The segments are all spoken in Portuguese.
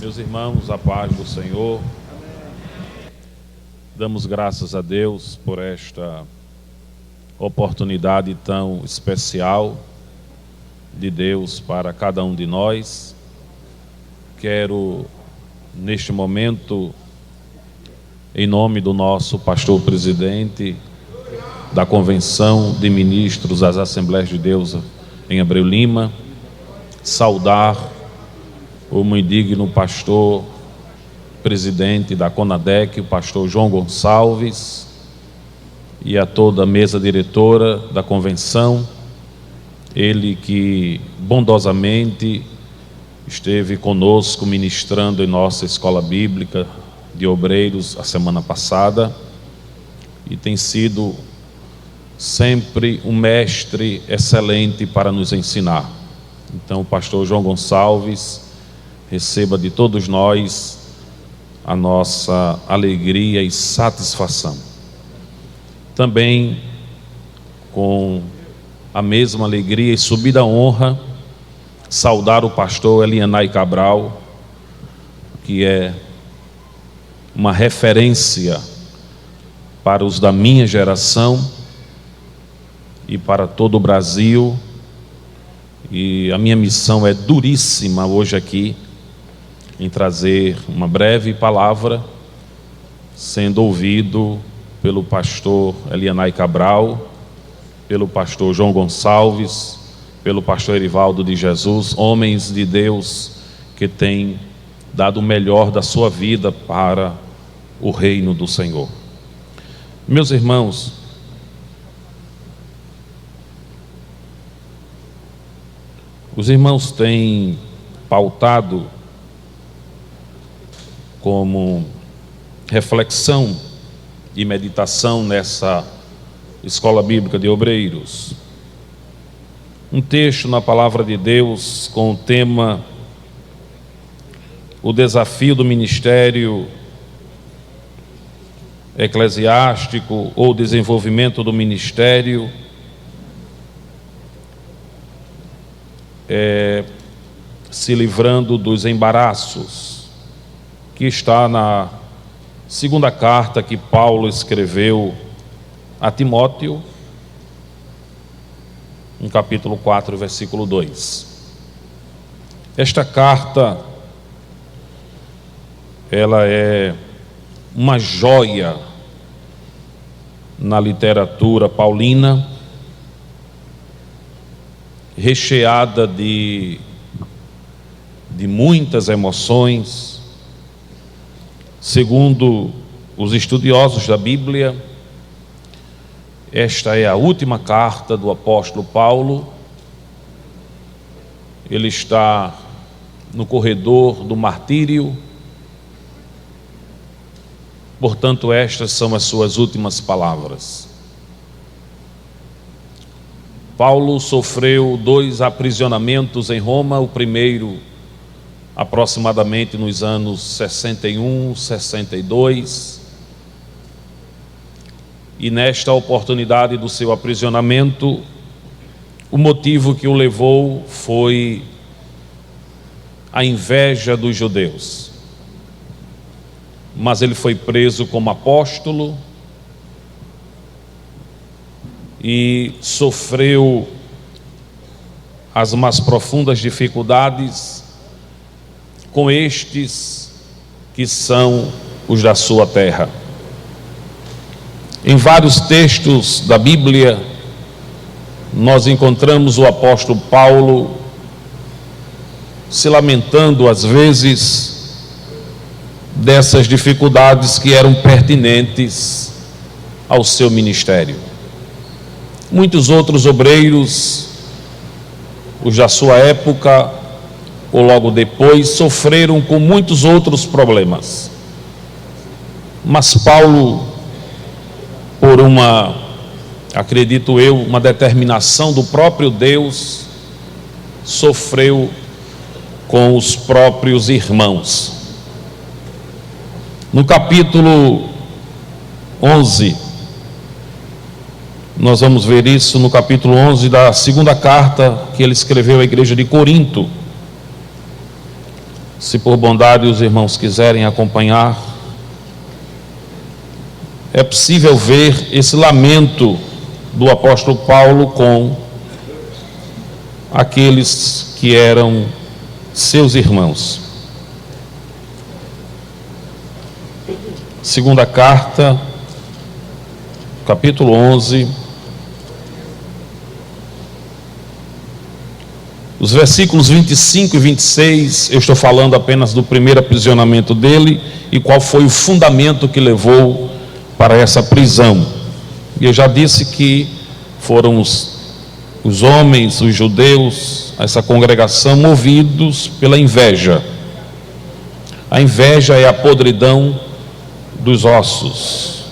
Meus irmãos, a paz do Senhor. Damos graças a Deus por esta oportunidade tão especial de Deus para cada um de nós. Quero, neste momento, em nome do nosso pastor presidente da Convenção de Ministros das Assembleias de Deus em Abreu Lima, saudar o muito digno pastor presidente da CONADEC, o pastor João Gonçalves, e a toda a mesa diretora da convenção, ele que bondosamente esteve conosco ministrando em nossa escola bíblica de obreiros a semana passada e tem sido sempre um mestre excelente para nos ensinar. Então, o pastor João Gonçalves receba de todos nós a nossa alegria e satisfação. Também, com a mesma alegria e subida honra, saudar o pastor Elianai Cabral, que é uma referência para os da minha geração e para todo o Brasil, e a minha missão é duríssima hoje aqui, em trazer uma breve palavra, sendo ouvido pelo pastor Elianai Cabral, pelo pastor João Gonçalves, pelo pastor Erivaldo de Jesus, homens de Deus que têm dado o melhor da sua vida para o reino do Senhor. Meus irmãos, os irmãos têm pautado como reflexão e meditação nessa escola bíblica de obreiros um texto na palavra de Deus com o tema o desafio do ministério eclesiástico ou desenvolvimento do ministério se livrando dos embaraços, que está na segunda carta que Paulo escreveu a Timóteo, no capítulo 4, versículo 2. Esta carta, ela é uma joia na literatura paulina, recheada de muitas emoções. Segundo os estudiosos da Bíblia, esta é a última carta do apóstolo Paulo. Ele está no corredor do martírio, portanto, estas são as suas últimas palavras. Paulo sofreu 2 aprisionamentos em Roma, o primeiro aproximadamente nos anos 61, 62, e nesta oportunidade do seu aprisionamento, o motivo que o levou foi a inveja dos judeus. Mas ele foi preso como apóstolo e sofreu as mais profundas dificuldades com estes que são os da sua terra. Em vários textos da Bíblia, nós encontramos o apóstolo Paulo se lamentando às vezes dessas dificuldades que eram pertinentes ao seu ministério. Muitos outros obreiros, os da sua época ou logo depois, sofreram com muitos outros problemas. Mas Paulo, por acredito eu, uma determinação do próprio Deus, sofreu com os próprios irmãos. No capítulo 11, nós vamos ver isso no capítulo 11 da segunda carta que ele escreveu à igreja de Corinto. Se por bondade os irmãos quiserem acompanhar, é possível ver esse lamento do apóstolo Paulo com aqueles que eram seus irmãos. Segunda carta, capítulo 11, os versículos 25 e 26, eu estou falando apenas do primeiro aprisionamento dele e qual foi o fundamento que levou para essa prisão. E eu já disse que foram os homens, os judeus, essa congregação, movidos pela inveja. A inveja é a podridão dos ossos.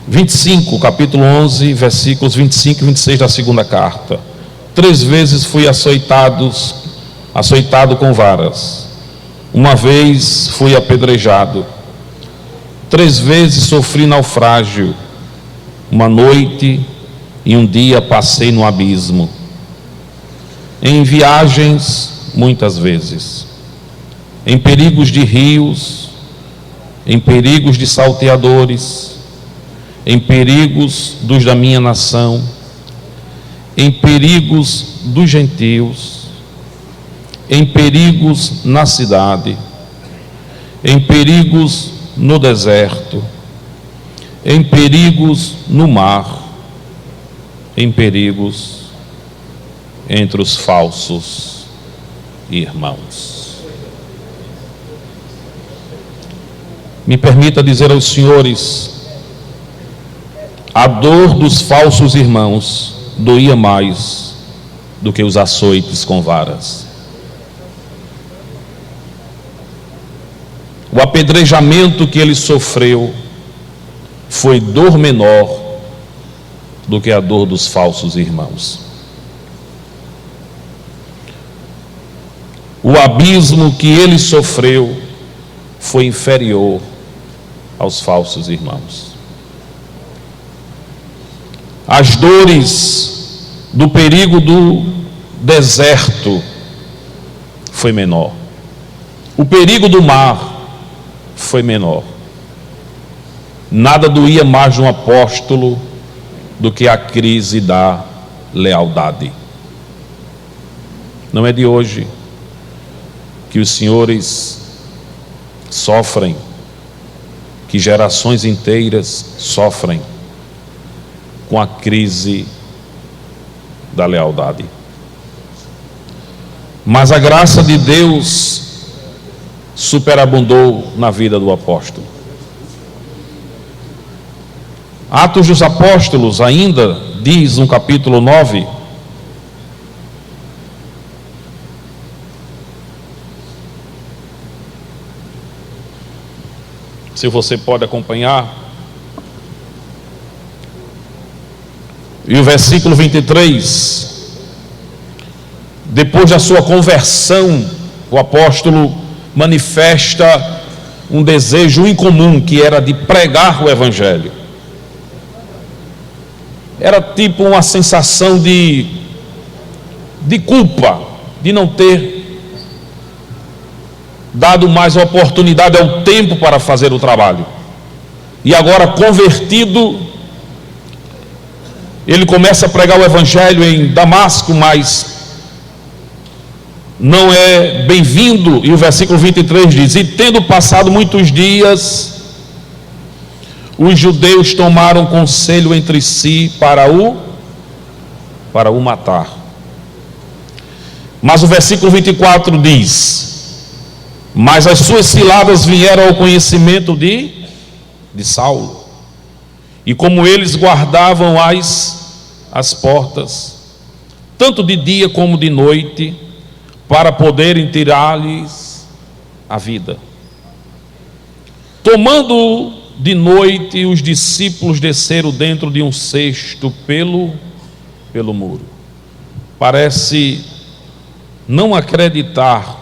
25, capítulo 11, versículos 25 e 26 da segunda carta. 3 vezes fui açoitado com varas. 1 vez fui apedrejado. 3 vezes sofri naufrágio. 1 noite e 1 dia passei no abismo. Em viagens, muitas vezes. Em perigos de rios, em perigos de salteadores, em perigos dos da minha nação, em perigos dos gentios, em perigos na cidade, em perigos no deserto, em perigos no mar, em perigos entre os falsos irmãos. Me permita dizer aos senhores, a dor dos falsos irmãos doía mais do que os açoites com varas. O apedrejamento que ele sofreu foi dor menor do que a dor dos falsos irmãos. O abismo que ele sofreu foi inferior aos falsos irmãos. As dores do perigo do deserto foi menor. O perigo do mar foi menor. Nada doía mais de um apóstolo do que a crise da lealdade. Não é de hoje que os senhores sofrem, que gerações inteiras sofrem com a crise da lealdade. Mas a graça de Deus superabundou na vida do apóstolo. Atos dos Apóstolos ainda diz no capítulo 9, se você pode acompanhar, e o versículo 23, depois da sua conversão, o apóstolo manifesta um desejo incomum, que era de pregar o evangelho. Era tipo uma sensação de culpa, de não ter dado mais oportunidade ao tempo para fazer o trabalho. E agora, convertido, ele começa a pregar o evangelho em Damasco, mas não é bem-vindo. E o versículo 23 diz: e tendo passado muitos dias, os judeus tomaram conselho entre si para o matar. Mas o versículo 24 diz: mas as suas ciladas vieram ao conhecimento de Saulo, e como eles guardavam as portas, tanto de dia como de noite, para poderem tirar-lhes a vida. Tomando de noite, os discípulos desceram dentro de um cesto pelo muro. Parece não acreditar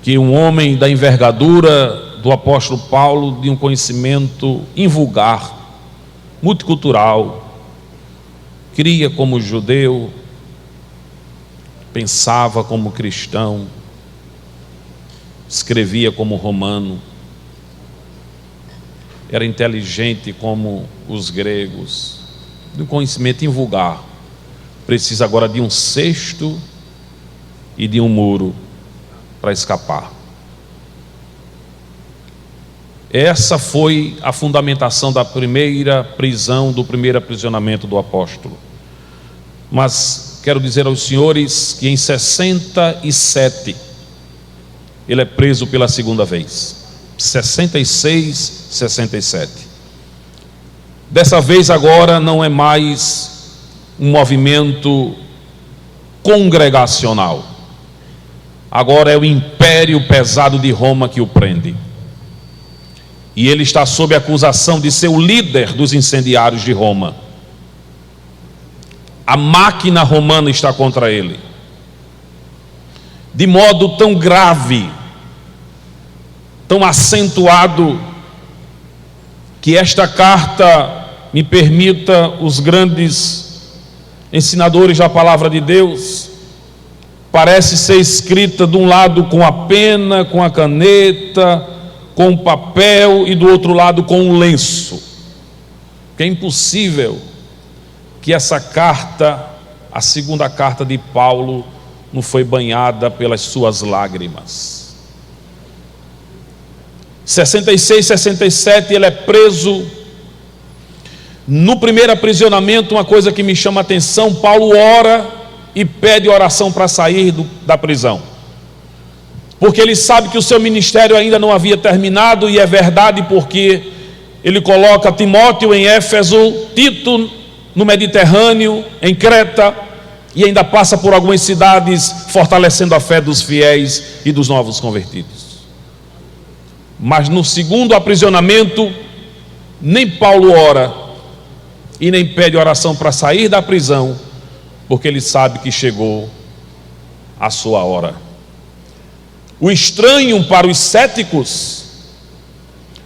que um homem da envergadura do apóstolo Paulo, de um conhecimento invulgar, multicultural, cria como judeu, pensava como cristão, escrevia como romano, era inteligente como os gregos, de um conhecimento invulgar. Precisa agora de um cesto e de um muro para escapar. Essa foi a fundamentação da primeira prisão, do primeiro aprisionamento do apóstolo. Mas quero dizer aos senhores que em 67 ele é preso pela segunda vez. 66, 67. Dessa vez agora não é mais um movimento congregacional. Agora é o império pesado de Roma que o prende. E ele está sob acusação de ser o líder dos incendiários de Roma. A máquina romana está contra ele. De modo tão grave, tão acentuado, que esta carta, me permita, os grandes ensinadores da palavra de Deus, parece ser escrita de um lado com a pena, com a caneta, com o papel, e do outro lado com um lenço. Porque é impossível que essa carta, a segunda carta de Paulo, não foi banhada pelas suas lágrimas. 66, 67, ele é preso. No primeiro aprisionamento, uma coisa que me chama a atenção, Paulo ora e pede oração para sair da prisão, porque ele sabe que o seu ministério ainda não havia terminado, e é verdade, porque ele coloca Timóteo em Éfeso, Tito no Mediterrâneo, em Creta, e ainda passa por algumas cidades, fortalecendo a fé dos fiéis e dos novos convertidos. Mas no segundo aprisionamento, nem Paulo ora e nem pede oração para sair da prisão, porque ele sabe que chegou a sua hora. O estranho para os céticos,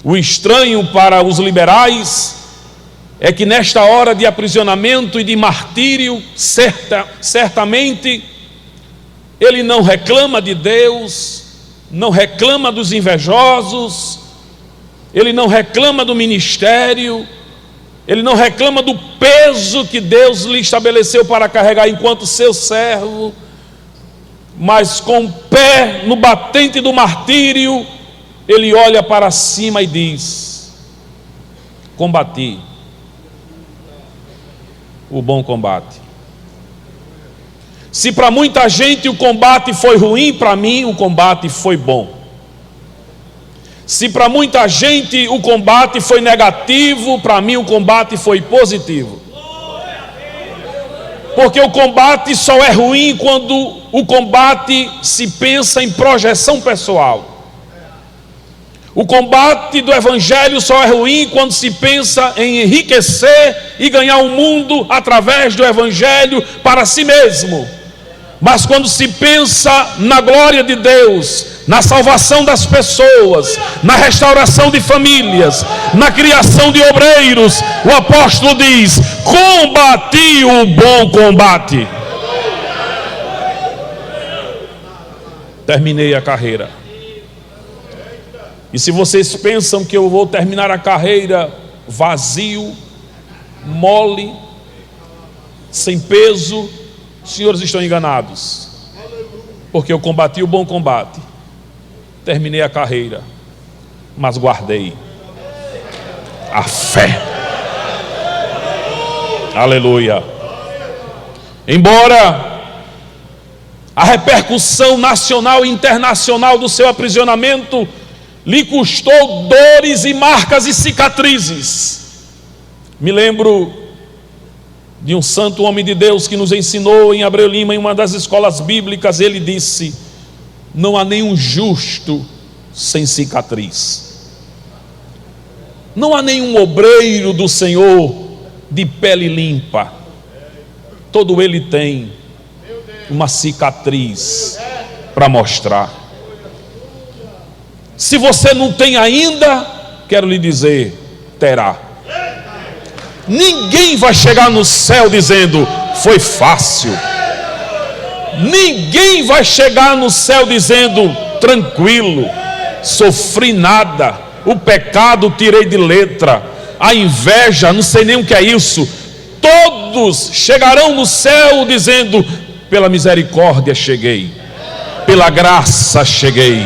o estranho para os liberais, é que nesta hora de aprisionamento e de martírio, certamente ele não reclama de Deus, não reclama dos invejosos, ele não reclama do ministério, ele não reclama do peso que Deus lhe estabeleceu para carregar enquanto seu servo, mas com o pé no batente do martírio, ele olha para cima e diz: combati o bom combate. Se para muita gente o combate foi ruim, para mim o combate foi bom. Se para muita gente o combate foi negativo, para mim o combate foi positivo. Porque o combate só é ruim quando o combate se pensa em projeção pessoal. O combate do evangelho só é ruim quando se pensa em enriquecer e ganhar o mundo através do evangelho para si mesmo. Mas quando se pensa na glória de Deus, na salvação das pessoas, na restauração de famílias, na criação de obreiros, o apóstolo diz: combati o bom combate. Terminei a carreira. E se vocês pensam que eu vou terminar a carreira vazio, mole, sem peso, os senhores estão enganados. Porque eu combati o bom combate, terminei a carreira, mas guardei a fé. Aleluia. Embora a repercussão nacional e internacional do seu aprisionamento lhe custou dores e marcas e cicatrizes, me lembro de um santo homem de Deus que nos ensinou em Abreu Lima, em uma das escolas bíblicas. Ele disse: não há nenhum justo sem cicatriz, não há nenhum obreiro do Senhor de pele limpa, todo ele tem uma cicatriz para mostrar. Se você não tem ainda, quero lhe dizer, terá. Ninguém vai chegar no céu dizendo: foi fácil. Ninguém vai chegar no céu dizendo: tranquilo, sofri nada, o pecado tirei de letra, a inveja, não sei nem o que é isso. Todos chegarão no céu dizendo: pela misericórdia cheguei, pela graça cheguei,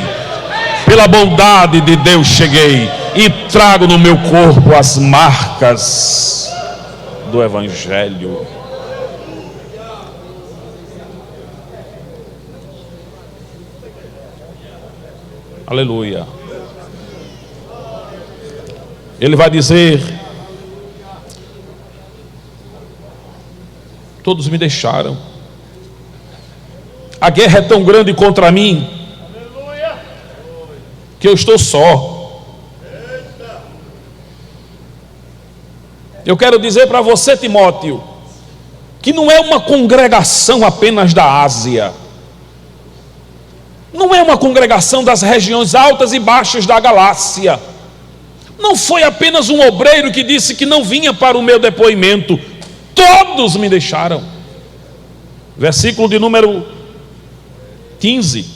pela bondade de Deus cheguei, e trago no meu corpo as marcas do Evangelho. Aleluia. Ele vai dizer: todos me deixaram, a guerra é tão grande contra mim que eu estou só. Eu quero dizer para você, Timóteo, que não é uma congregação apenas da Ásia, não é uma congregação das regiões altas e baixas da Galácia, não foi apenas um obreiro que disse que não vinha para o meu depoimento. Todos me deixaram. Versículo de número 15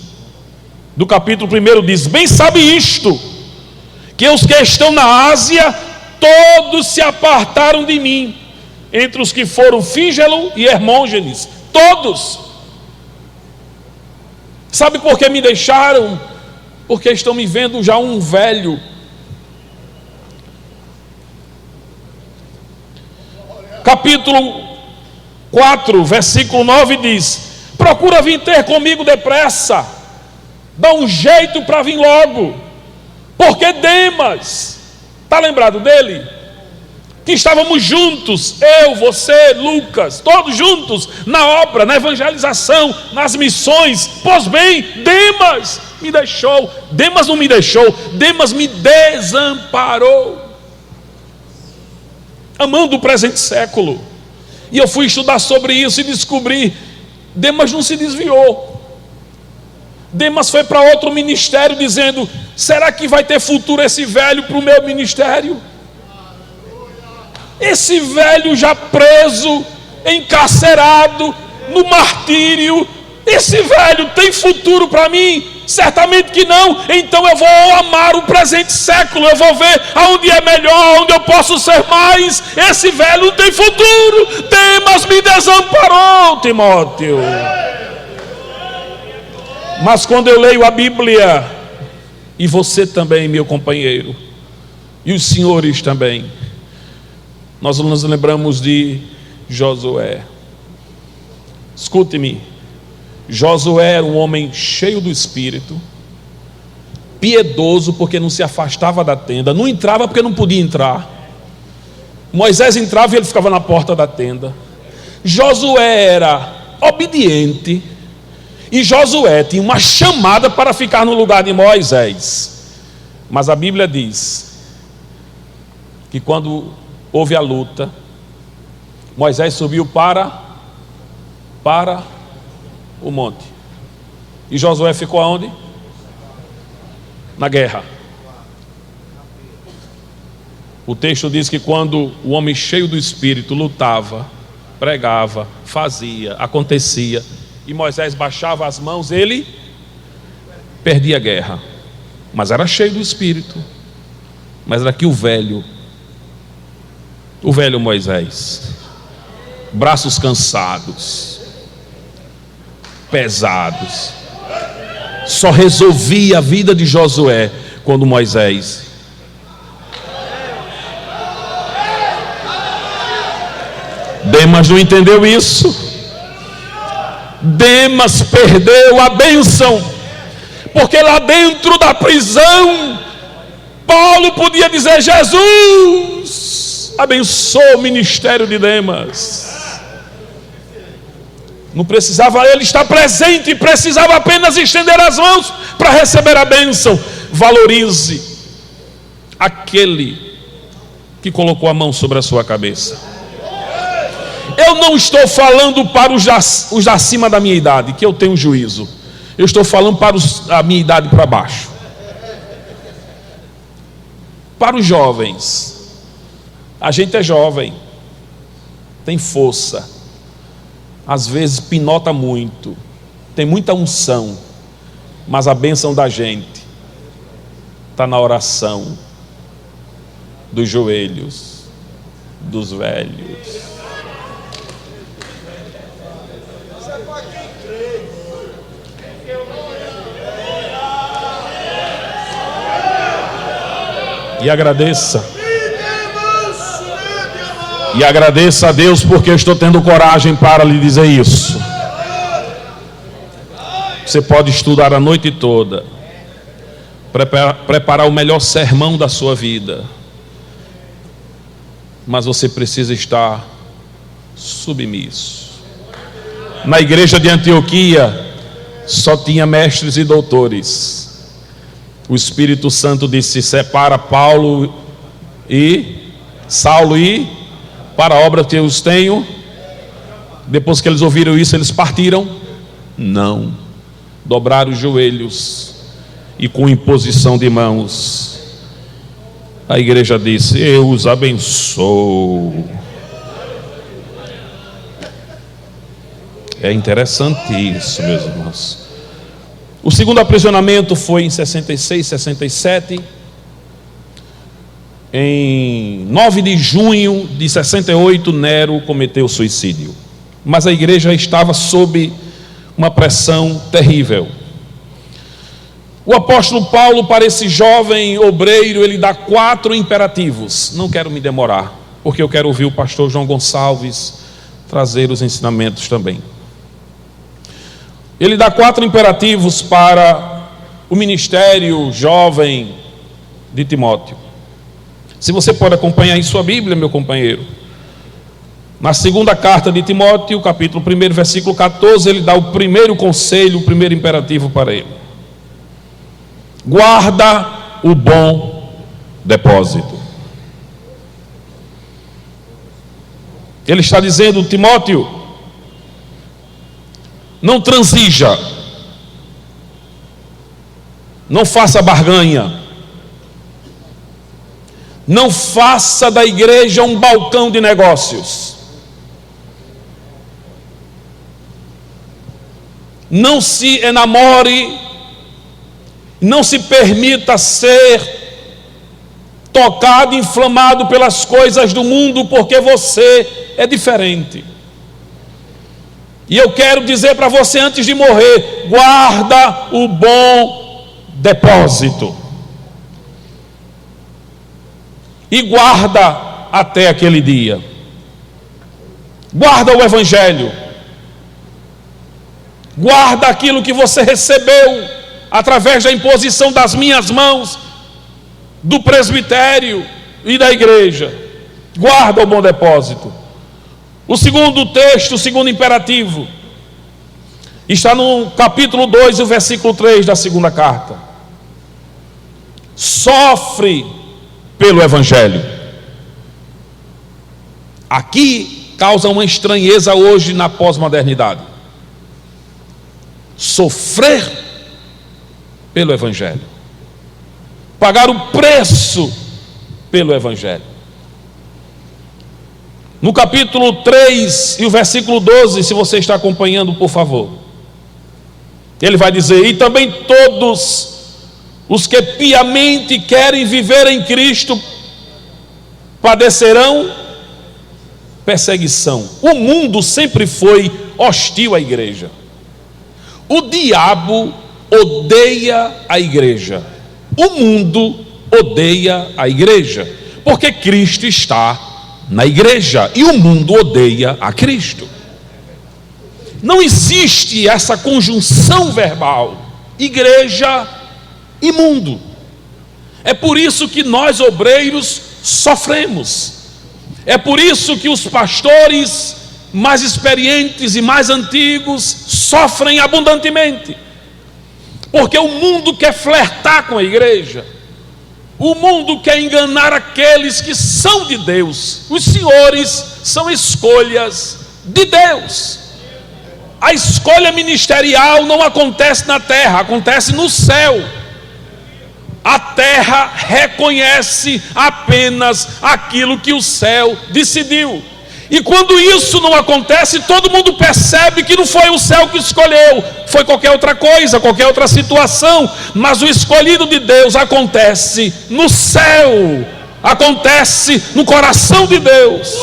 do capítulo 1 diz: bem sabe isto, que os que estão na Ásia todos se apartaram de mim, entre os que foram Fígelo e Hermógenes, todos. Sabe por que me deixaram? Porque estão me vendo já um velho. Capítulo 4, versículo 9 diz: procura vir ter comigo depressa, dá um jeito para vir logo, porque Demas, está lembrado dele? Que estávamos juntos, eu, você, Lucas, todos juntos, na obra, na evangelização, nas missões. Pois bem, Demas me deixou. Demas não me deixou, Demas me desamparou, amando o presente século. E eu fui estudar sobre isso e descobri: Demas não se desviou. Demas foi para outro ministério dizendo: será que vai ter futuro esse velho para o meu ministério? Esse velho já preso, encarcerado, no martírio, esse velho tem futuro para mim? Certamente que não. Então eu vou amar o presente século, eu vou ver aonde é melhor, onde eu posso ser mais. Esse velho não tem futuro. Demas me desamparou, Timóteo. Mas quando eu leio a Bíblia, e você também, meu companheiro, e os senhores também, nós nos lembramos de Josué. Escute-me, Josué era um homem cheio do Espírito, piedoso, porque não se afastava da tenda, não entrava porque não podia entrar. Moisés entrava e ele ficava na porta da tenda. Josué era obediente, e Josué tinha uma chamada para ficar no lugar de Moisés. Mas a Bíblia diz que quando houve a luta, Moisés subiu para o monte, e Josué ficou aonde? Na guerra. O texto diz que quando o homem cheio do Espírito lutava, pregava, fazia, acontecia, e Moisés baixava as mãos, ele perdia a guerra. Mas era cheio do Espírito. Mas era aqui o velho Moisés, braços cansados, pesados, só resolvia a vida de Josué quando Moisés. Demas não entendeu isso. Demas perdeu a bênção, porque lá dentro da prisão Paulo podia dizer: Jesus abençoa o ministério de Demas. Não precisava ele estar presente, precisava apenas estender as mãos para receber a bênção. Valorize aquele que colocou a mão sobre a sua cabeça. Eu não estou falando para os acima da minha idade, que eu tenho juízo. Eu estou falando para a minha idade para baixo. Para os jovens. A gente é jovem, tem força, às vezes pinota muito, tem muita unção, mas a bênção da gente está na oração, dos joelhos, dos velhos. E agradeça. E agradeça a Deus porque eu estou tendo coragem para lhe dizer isso. Você pode estudar a noite toda, preparar o melhor sermão da sua vida, mas você precisa estar submisso. Na igreja de Antioquia só tinha mestres e doutores. O Espírito Santo disse: separa Saulo e para a obra que eu os tenho. Depois que eles ouviram isso, eles partiram? Não. Dobraram os joelhos e com imposição de mãos a igreja disse: eu os abençoo. É interessante isso, meus irmãos. O segundo aprisionamento foi em 66, 67. Em 9 de junho de 68, Nero cometeu suicídio. Mas a igreja estava sob uma pressão terrível. O apóstolo Paulo, para esse jovem obreiro, ele dá 4 imperativos. Não quero me demorar, porque eu quero ouvir o pastor João Gonçalves trazer os ensinamentos também. Ele dá 4 imperativos para o ministério jovem de Timóteo. Se você pode acompanhar em sua Bíblia, meu companheiro, na segunda carta de Timóteo, capítulo 1, versículo 14, ele dá o primeiro conselho, o primeiro imperativo para ele: guarda o bom depósito. Ele está dizendo: Timóteo, não transija, não faça barganha, não faça da igreja um balcão de negócios, não se enamore, não se permita ser tocado, inflamado pelas coisas do mundo, porque você é diferente. E eu quero dizer para você antes de morrer: guarda o bom depósito. E guarda até aquele dia. Guarda o evangelho. Guarda aquilo que você recebeu através da imposição das minhas mãos, do presbitério e da igreja. Guarda o bom depósito. O segundo texto, o segundo imperativo, está no capítulo 2, o versículo 3 da segunda carta. Sofre pelo evangelho. Aqui causa uma estranheza hoje na pós-modernidade. Sofrer pelo evangelho. Pagar o preço pelo evangelho. No capítulo 3 e o versículo 12, se você está acompanhando, por favor, ele vai dizer: e também todos os que piamente querem viver em Cristo padecerão perseguição. O mundo sempre foi hostil à igreja. O diabo odeia a igreja. O mundo odeia a igreja, porque Cristo está na igreja e o mundo odeia a Cristo. Não existe essa conjunção verbal, igreja e mundo. É por isso que nós obreiros sofremos. É por isso que os pastores mais experientes e mais antigos sofrem abundantemente. Porque o mundo quer flertar com a igreja. O mundo quer enganar aqueles que são de Deus. Os senhores são escolhas de Deus. A escolha ministerial não acontece na terra, acontece no céu. A terra reconhece apenas aquilo que o céu decidiu. E quando isso não acontece, todo mundo percebe que não foi o céu que escolheu, foi qualquer outra coisa, qualquer outra situação. Mas o escolhido de Deus acontece no céu, acontece no coração de Deus.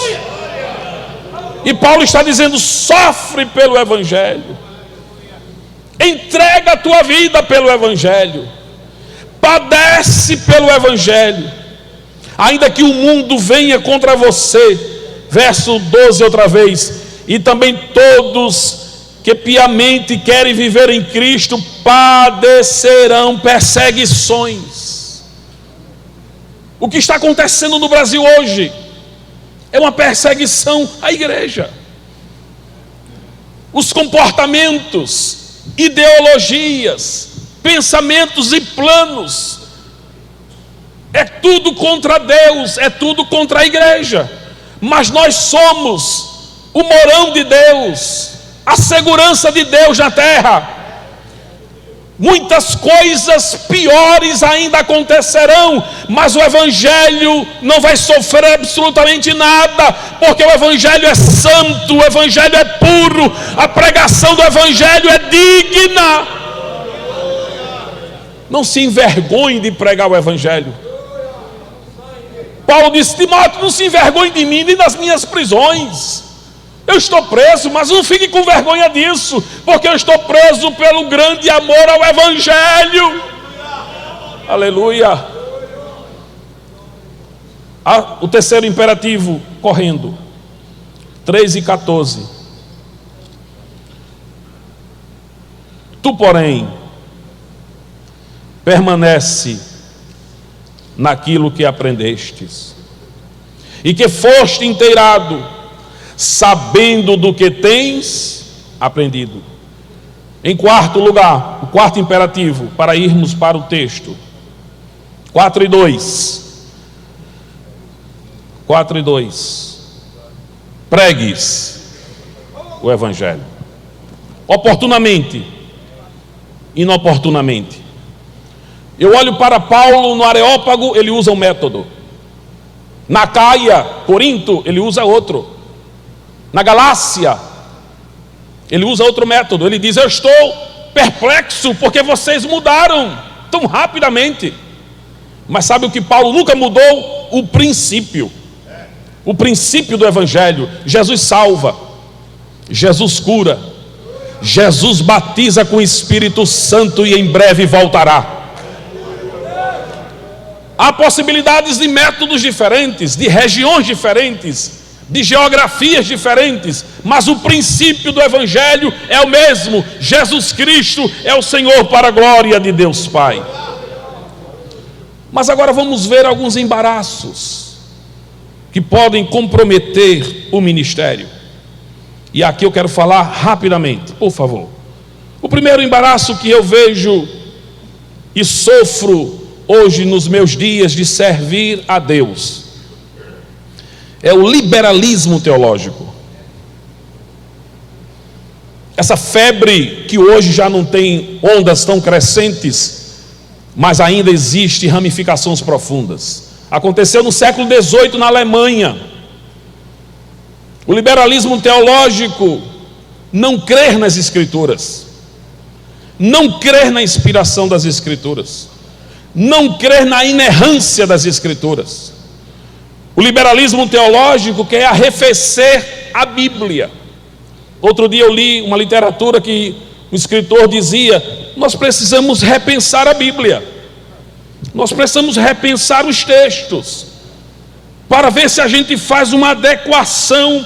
E Paulo está dizendo: sofre pelo Evangelho, entrega a tua vida pelo Evangelho, padece pelo Evangelho, ainda que o mundo venha contra você. Verso 12 outra vez: e também todos que piamente querem viver em Cristo padecerão perseguições. O que está acontecendo no Brasil hoje é uma perseguição à igreja. Os comportamentos, ideologias, pensamentos e planos, é tudo contra Deus, é tudo contra a igreja. Mas nós somos o morão de Deus, a segurança de Deus na terra. Muitas coisas piores ainda acontecerão, mas o Evangelho não vai sofrer absolutamente nada, porque o Evangelho é santo, o Evangelho é puro, a pregação do Evangelho é digna. Não se envergonhe de pregar o Evangelho. Paulo disse: Timóteo, não se envergonhe de mim nem das minhas prisões. Eu estou preso, mas não fique com vergonha disso, porque eu estou preso pelo grande amor ao Evangelho. Aleluia. O terceiro imperativo, correndo, 3:14. Tu, porém, permanece naquilo que aprendestes e que foste inteirado, sabendo do que tens aprendido. Em quarto lugar, o quarto imperativo, para irmos para o texto, 4:2. Pregues o Evangelho, oportunamente, inoportunamente. Eu olho para Paulo no Areópago, ele usa um método. Na Caia, Corinto, ele usa outro. Na Galácia, ele usa outro método. Ele diz: eu estou perplexo porque vocês mudaram tão rapidamente. Mas sabe o que Paulo nunca mudou? O princípio do Evangelho. Jesus salva, Jesus cura, Jesus batiza com o Espírito Santo e em breve voltará. Há possibilidades de métodos diferentes, de regiões diferentes, de geografias diferentes, mas o princípio do Evangelho é o mesmo. Jesus Cristo é o Senhor, para a glória de Deus Pai. Mas agora vamos ver alguns embaraços que podem comprometer o ministério. E aqui eu quero falar rapidamente, por favor. O primeiro embaraço que eu vejo e sofro hoje nos meus dias de servir a Deus é o liberalismo teológico. Essa febre que hoje já não tem ondas tão crescentes, mas ainda existe ramificações profundas. Aconteceu no século XVIII na Alemanha. O liberalismo teológico não crer nas Escrituras, não crer na inspiração das Escrituras, não crer na inerrância das Escrituras. O liberalismo teológico quer arrefecer a Bíblia. Outro dia eu li uma literatura que o escritor dizia: nós precisamos repensar a Bíblia, nós precisamos repensar os textos, para ver se a gente faz uma adequação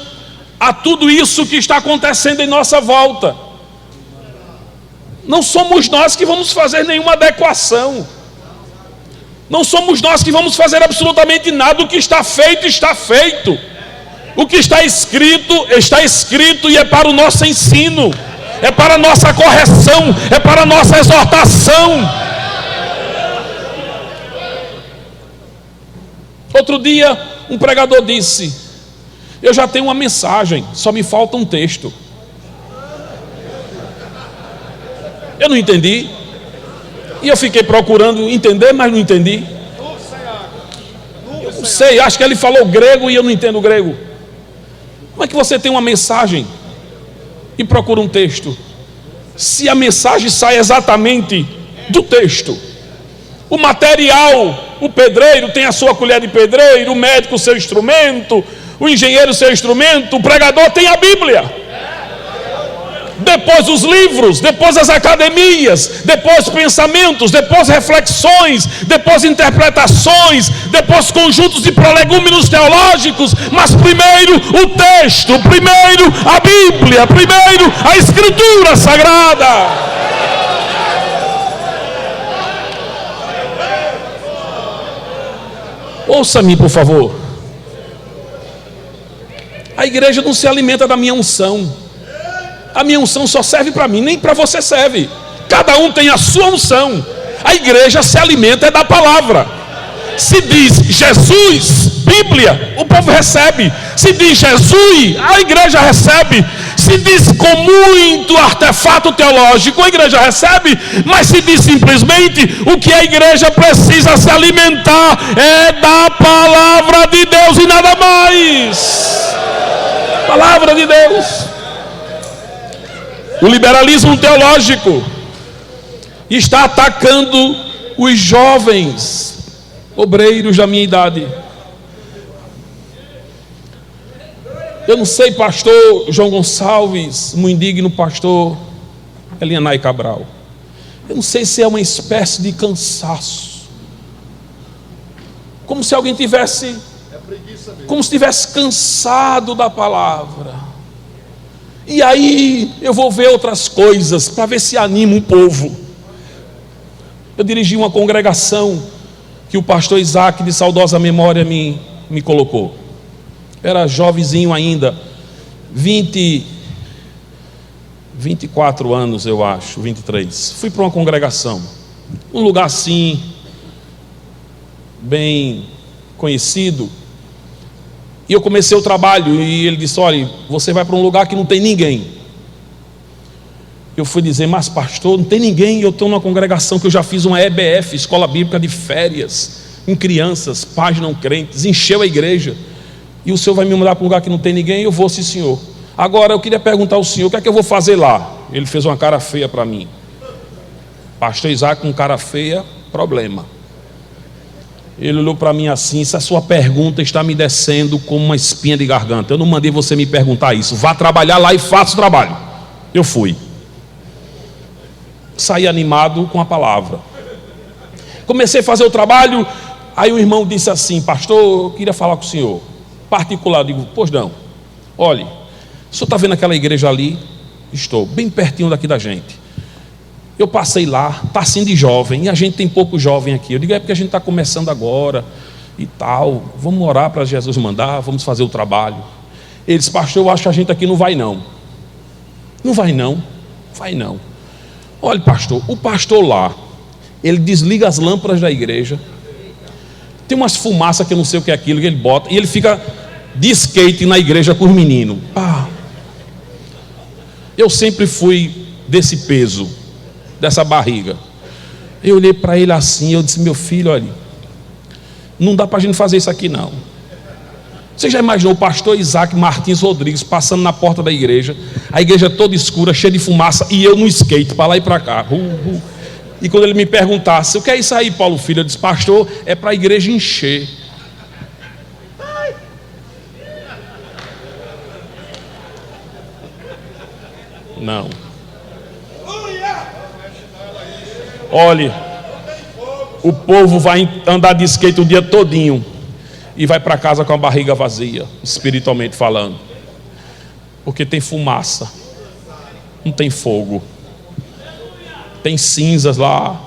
a tudo isso que está acontecendo em nossa volta. Não somos nós que vamos fazer nenhuma adequação. Não somos nós que vamos fazer absolutamente nada. O que está feito, está feito. O que está escrito, e é para o nosso ensino, é para a nossa correção, é para a nossa exortação. Outro dia, um pregador disse: eu já tenho uma mensagem, só me falta um texto. Eu não entendi. E eu fiquei procurando entender, mas não entendi. Eu não sei, acho que ele falou grego e eu não entendo grego. Como é que você tem uma mensagem e procura um texto, se a mensagem sai exatamente do texto? O material, o pedreiro tem a sua colher de pedreiro, o médico o seu instrumento, o engenheiro o seu instrumento, o pregador tem a Bíblia. Depois os livros, depois as academias, depois pensamentos, depois reflexões, depois interpretações, depois conjuntos de prolegômenos teológicos, mas primeiro o texto, primeiro a Bíblia, primeiro a Escritura Sagrada. Ouça-me, por favor. A igreja não se alimenta da minha unção. A minha unção só serve para mim, nem para você serve. Cada um tem a sua unção. A igreja se alimenta da palavra. Se diz Jesus, Bíblia, o povo recebe. Se diz Jesus, a igreja recebe. Se diz com muito artefato teológico, a igreja recebe. Mas se diz simplesmente, o que a igreja precisa se alimentar é da palavra de Deus e nada mais. Palavra de Deus. O liberalismo teológico está atacando os jovens obreiros da minha idade. Eu não sei, pastor João Gonçalves, um indigno pastor Elianai Cabral. Eu não sei se é uma espécie de cansaço. Como se alguém tivesse, como se tivesse cansado da palavra. E aí eu vou ver outras coisas para ver se anima um povo. Eu dirigi uma congregação que o pastor Isaac, de saudosa memória, me colocou. Era jovenzinho ainda, 24 anos eu acho, 23. Fui para uma congregação, um lugar assim, bem conhecido. E eu comecei o trabalho e ele disse: olha, você vai para um lugar que não tem ninguém. Eu fui dizer: mas pastor, não tem ninguém. Eu estou numa congregação que eu já fiz uma EBF, Escola Bíblica de Férias, em crianças, pais não crentes, encheu a igreja. E o senhor vai me mandar para um lugar que não tem ninguém? Eu vou, sim senhor. Agora eu queria perguntar ao senhor, o que é que eu vou fazer lá? Ele fez uma cara feia para mim. Pastor Isaac com cara feia, problema. Ele olhou para mim assim: se a sua pergunta está me descendo como uma espinha de garganta, eu não mandei você me perguntar isso, vá trabalhar lá e faça o trabalho. Eu fui. Saí animado com a palavra. Comecei a fazer o trabalho. Aí o irmão disse assim: pastor, eu queria falar com o senhor particular. Eu digo: pois não. Olhe, o senhor está vendo aquela igreja ali? Estou, bem pertinho daqui da gente. Eu passei lá, está assim de jovem, e a gente tem pouco jovem aqui. Eu digo: é porque a gente está começando agora e tal, vamos orar para Jesus mandar, vamos fazer o trabalho. Ele disse: pastor, eu acho que a gente aqui não vai não. Não vai não, vai não. Olha, pastor, o pastor lá, ele desliga as lâmpadas da igreja, tem umas fumaças que eu não sei o que é aquilo que ele bota, e ele fica de skate na igreja com os meninos. Eu sempre fui desse peso, dessa barriga. Eu olhei para ele assim, eu disse: meu filho, olha, não dá para a gente fazer isso aqui não. Você já imaginou o pastor Isaac Martins Rodrigues passando na porta da igreja, a igreja toda escura, cheia de fumaça, e eu no skate, para lá e para cá. E quando ele me perguntasse: o que é isso aí, Paulo Filho? Eu disse: pastor, é para a igreja encher. Não. Olhe, o povo vai andar de skate o dia todinho e vai para casa com a barriga vazia, espiritualmente falando, porque tem fumaça, não tem fogo, tem cinzas lá,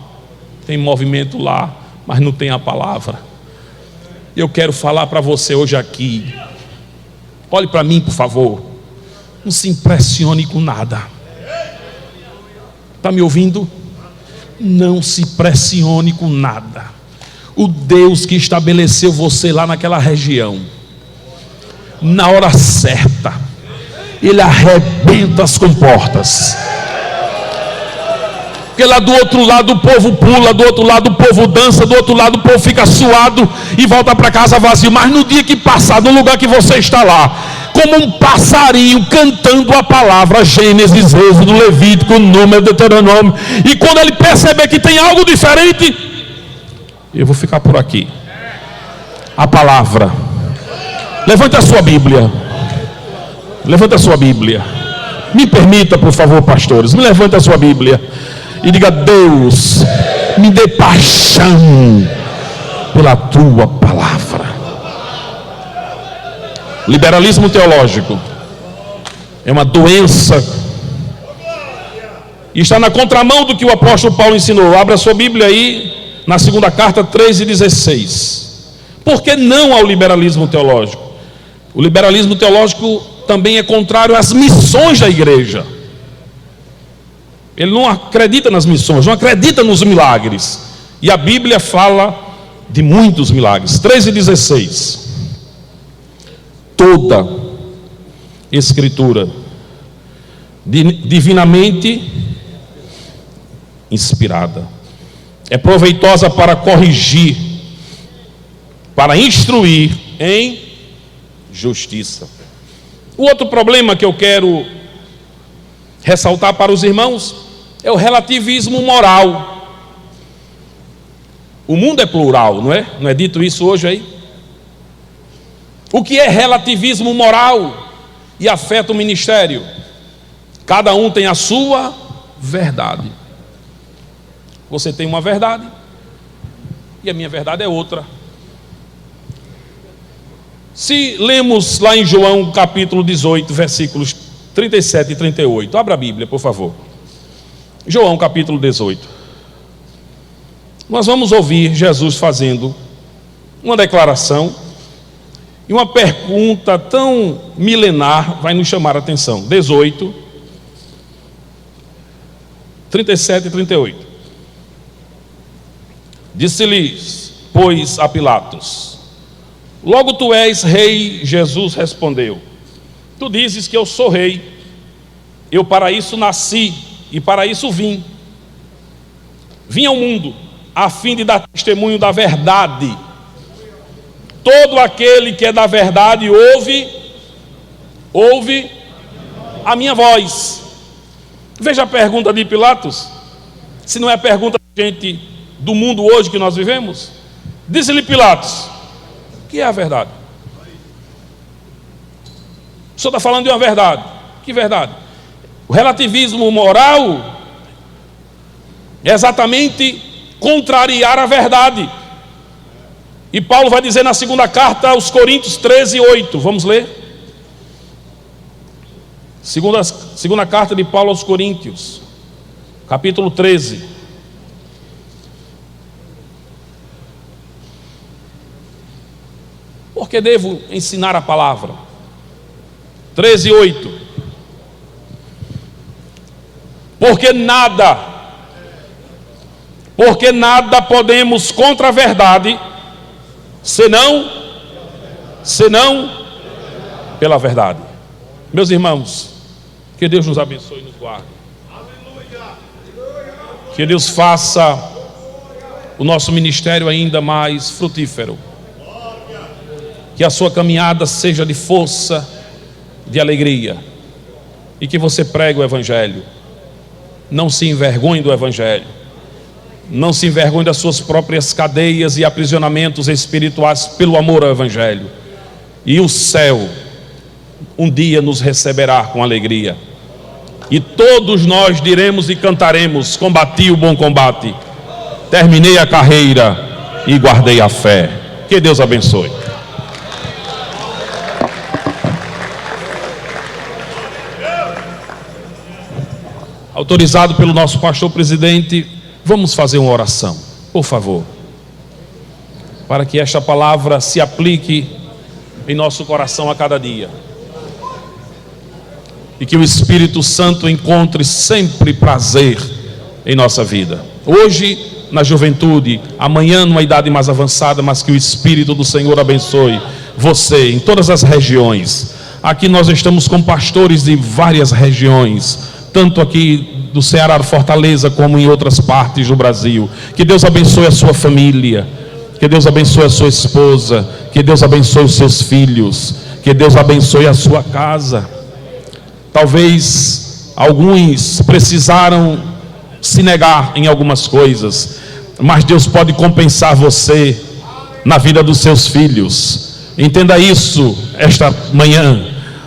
tem movimento lá, mas não tem a palavra. Eu quero falar para você hoje aqui. Olhe para mim, por favor. Não se impressione com nada. Está me ouvindo? Não se pressione com nada. O Deus que estabeleceu você lá naquela região, na hora certa, Ele arrebenta as comportas. Porque lá do outro lado o povo pula, do outro lado o povo dança, do outro lado o povo fica suado e volta para casa vazio. Mas no dia que passar, no lugar que você está lá, como um passarinho cantando a palavra, Gênesis, Êxodo, Levítico, Número, Deuteronômio. E quando ele perceber que tem algo diferente, eu vou ficar por aqui. A palavra. Levante a sua Bíblia. Levante a sua Bíblia. Me permita, por favor, pastores, me levante a sua Bíblia e diga: Deus, me dê paixão pela tua palavra. Liberalismo teológico é uma doença e está na contramão do que o apóstolo Paulo ensinou. Abra sua Bíblia aí na segunda carta 3:16. Por que não ao liberalismo teológico? O liberalismo teológico também é contrário às missões da igreja. Ele não acredita nas missões, não acredita nos milagres. E a Bíblia fala de muitos milagres. 3:16. Toda escritura divinamente inspirada é proveitosa para corrigir, para instruir em justiça. O outro problema que eu quero ressaltar para os irmãos é o relativismo moral. O mundo é plural, não é? Não é dito isso hoje aí? O que é relativismo moral e afeta o ministério? Cada um tem a sua verdade. Você tem uma verdade e a minha verdade é outra. Se lemos lá em João capítulo 18, versículos 37 e 38, abra a Bíblia, por favor. João capítulo 18. Nós vamos ouvir Jesus fazendo uma declaração e uma pergunta tão milenar vai nos chamar a atenção. 18, 37 e 38. Disse-lhes, pois, a Pilatos: logo tu és rei? Jesus respondeu: tu dizes que eu sou rei. Eu para isso nasci e para isso vim. Vim ao mundo a fim de dar testemunho da verdade. Todo aquele que é da verdade ouve a minha voz. Veja a pergunta de Pilatos, se não é a pergunta da gente do mundo hoje que nós vivemos. Disse-lhe Pilatos: o que é a verdade? O senhor está falando de uma verdade. Que verdade? O relativismo moral é exatamente contrariar a verdade. E Paulo vai dizer na segunda carta aos Coríntios 13:8. Vamos ler? Segunda carta de Paulo aos Coríntios, capítulo 13. Porque devo ensinar a palavra. 13:8. Porque nada podemos contra a verdade, senão pela verdade. Meus irmãos, que Deus nos abençoe e nos guarde. Que Deus faça o nosso ministério ainda mais frutífero. Que a sua caminhada seja de força, de alegria. E que você pregue o Evangelho. Não se envergonhe do Evangelho. Não se envergonhe das suas próprias cadeias e aprisionamentos espirituais pelo amor ao Evangelho. E o céu um dia nos receberá com alegria. E todos nós diremos e cantaremos: combati o bom combate, terminei a carreira e guardei a fé. Que Deus abençoe. Autorizado pelo nosso pastor presidente, vamos fazer uma oração, por favor, para que esta palavra se aplique em nosso coração a cada dia, e que o Espírito Santo encontre sempre prazer em nossa vida, hoje na juventude, amanhã numa idade mais avançada, mas que o Espírito do Senhor abençoe você em todas as regiões. Aqui nós estamos com pastores de várias regiões, tanto aqui do Ceará, do Fortaleza, como em outras partes do Brasil. Que Deus abençoe a sua família, que Deus abençoe a sua esposa, que Deus abençoe os seus filhos, que Que Deus abençoe a sua casa. Talvez alguns precisaram se negar em algumas coisas, mas Deus pode compensar você na vida dos seus filhos. Entenda isso esta manhã.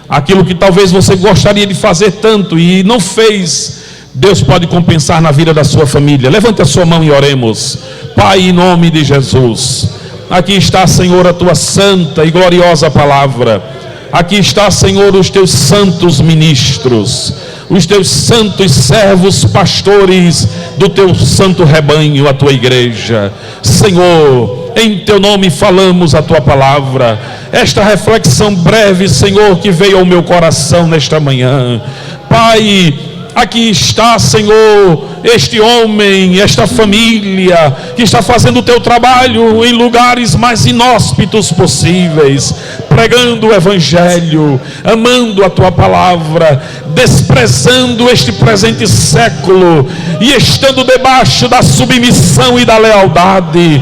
Aquilo que talvez você gostaria de fazer tanto e não fez, Deus pode compensar na vida da sua família. Levante a sua mão e oremos. Pai, em nome de Jesus, aqui está, Senhor, a tua santa e gloriosa palavra. Aqui está, Senhor, os teus santos ministros, os teus santos servos pastores do teu santo rebanho, a tua igreja. Senhor, em teu nome falamos a tua palavra. Esta reflexão breve, Senhor, que veio ao meu coração nesta manhã. Pai, aqui está, Senhor, este homem, esta família que está fazendo o teu trabalho em lugares mais inóspitos possíveis, pregando o evangelho, amando a tua palavra, desprezando este presente século e estando debaixo da submissão e da lealdade.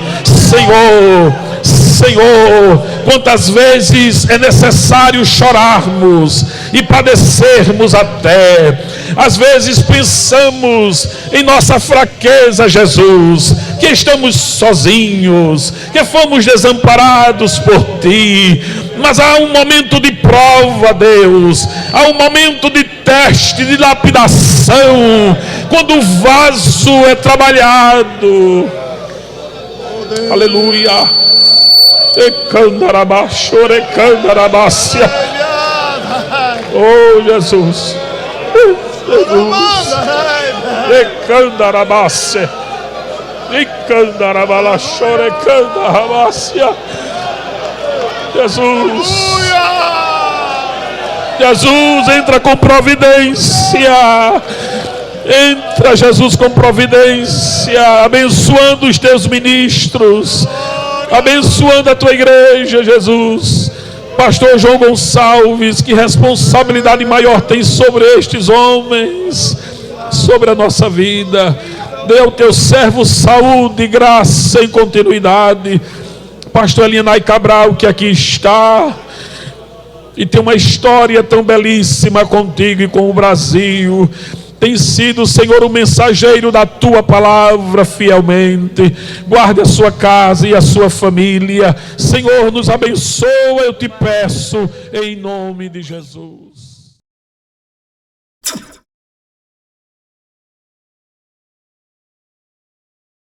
Senhor, quantas vezes é necessário chorarmos e padecermos até. Às vezes pensamos em nossa fraqueza, Jesus, que estamos sozinhos, que fomos desamparados por Ti. Mas há um momento de prova, Deus, há um momento de teste, de lapidação, quando o vaso é trabalhado. Aleluia. Oh, Jesus. Jesus, entra com providência. Entra, Jesus, com providência, abençoando os teus ministros, abençoando a tua igreja, Jesus. Pastor João Gonçalves, que responsabilidade maior tem sobre estes homens, sobre a nossa vida. Dê ao teu servo saúde, graça e continuidade. Pastor Elinay Cabral, que aqui está e tem uma história tão belíssima contigo e com o Brasil. Tem sido, Senhor, o mensageiro da tua palavra fielmente. Guarde a sua casa e a sua família. Senhor, nos abençoa, eu te peço, em nome de Jesus.